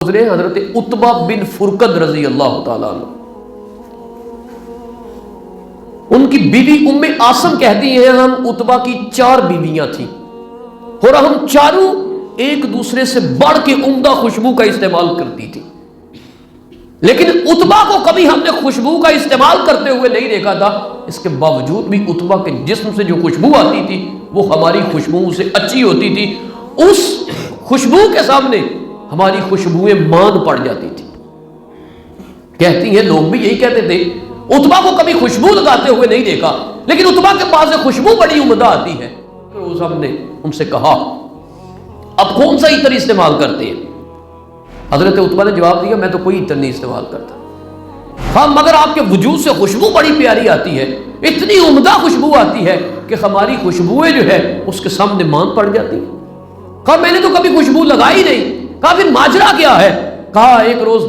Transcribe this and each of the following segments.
حضرت عتبہ بن فرقد رضی اللہ تعالیٰ عنہ، ان کی بیوی ام عاصم کہتی ہیں ہم عتبہ کی 4 بیویاں تھیں اور ہم چاروں ایک دوسرے سے بڑھ کے عمدہ خوشبو کا استعمال کرتی تھی، لیکن عتبہ کو کبھی ہم نے خوشبو کا استعمال کرتے ہوئے نہیں دیکھا تھا۔ اس کے باوجود بھی عتبہ کے جسم سے جو خوشبو آتی تھی وہ ہماری خوشبو سے اچھی ہوتی تھی۔ اس خوشبو کے سامنے ہماری خوشبوئیں مان پڑ جاتی تھی۔ کہتی ہیں لوگ بھی یہی کہتے تھے، عتبہ کو کبھی خوشبو لگاتے ہوئے نہیں دیکھا، لیکن عتبہ کے پاس سے خوشبو بڑی عمدہ آتی ہے۔ روز ہم نے ان سے کہا اب کون سا عطر استعمال کرتے ہیں؟ حضرت عتبہ نے جواب دیا میں تو کوئی عطر نہیں استعمال کرتا، ہاں مگر آپ کے وجود سے خوشبو بڑی پیاری آتی ہے، اتنی عمدہ خوشبو آتی ہے کہ ہماری خوشبوئیں جو ہے اس کے سامنے مان پڑ جاتی ہیں۔ کہا میں نے تو کبھی خوشبو لگائی نہیں۔ کہا پھر ماجرا کیا ہے؟ کہا ایک روز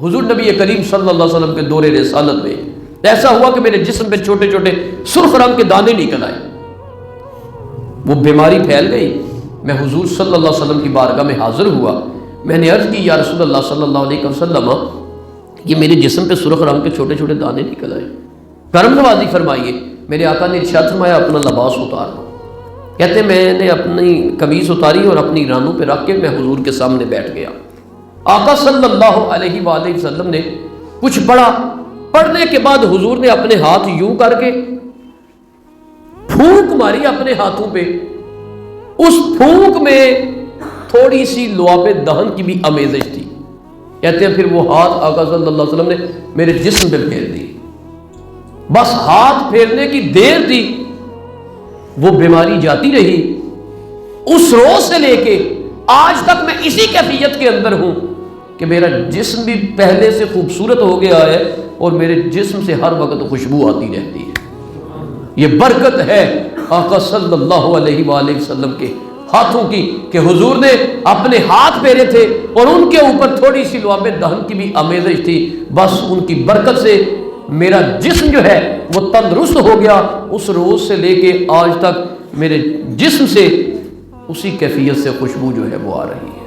حضور نبی کریم صلی اللہ علیہ وسلم کے دور رسالت میں ایسا ہوا کہ میرے جسم پہ چھوٹے چھوٹے سرخ رنگ کے دانے نکل آئے، وہ بیماری پھیل گئی۔ میں حضور صلی اللہ علیہ وسلم کی بارگاہ میں حاضر ہوا، میں نے عرض کی یا رسول اللہ صلی اللہ علیہ وسلم یہ میرے جسم پہ سرخ رنگ کے چھوٹے چھوٹے دانے نکل آئے، کرم نوازی فرمائیے۔ میرے آقا نے ارشاد فرمایا اپنا لباس اتار دو۔ کہتے میں نے اپنی قمیص اتاری اور اپنی رانوں پہ رکھ کے میں حضور کے سامنے بیٹھ گیا۔ آقا صلی اللہ علیہ وآلہ وسلم نے کچھ پڑھا، پڑھنے کے بعد حضور نے اپنے ہاتھ یوں کر کے پھونک ماری اپنے ہاتھوں پہ، اس پھونک میں تھوڑی سی لعاب دہن کی بھی آمیزش تھی۔ کہتے ہیں پھر وہ ہاتھ آقا صلی اللہ علیہ وسلم نے میرے جسم پہ پھیر دی، بس ہاتھ پھیرنے کی دیر تھی، وہ بیماری جاتی رہی۔ اس روز سے لے کے آج تک میں اسی کیفیت کے اندر ہوں کہ میرا جسم بھی پہلے سے خوبصورت ہو گیا ہے اور میرے جسم سے ہر وقت خوشبو آتی رہتی ہے۔ یہ برکت ہے آقا صلی اللہ علیہ وآلہ وسلم کے ہاتھوں کی کہ حضور نے اپنے ہاتھ پھیرے تھے اور ان کے اوپر تھوڑی سی لعاب دہن کی بھی آمیزش تھی، بس ان کی برکت سے میرا جسم جو ہے وہ تندرست ہو گیا۔ اس روز سے لے کے آج تک میرے جسم سے اسی کیفیت سے خوشبو جو ہے وہ آ رہی ہے۔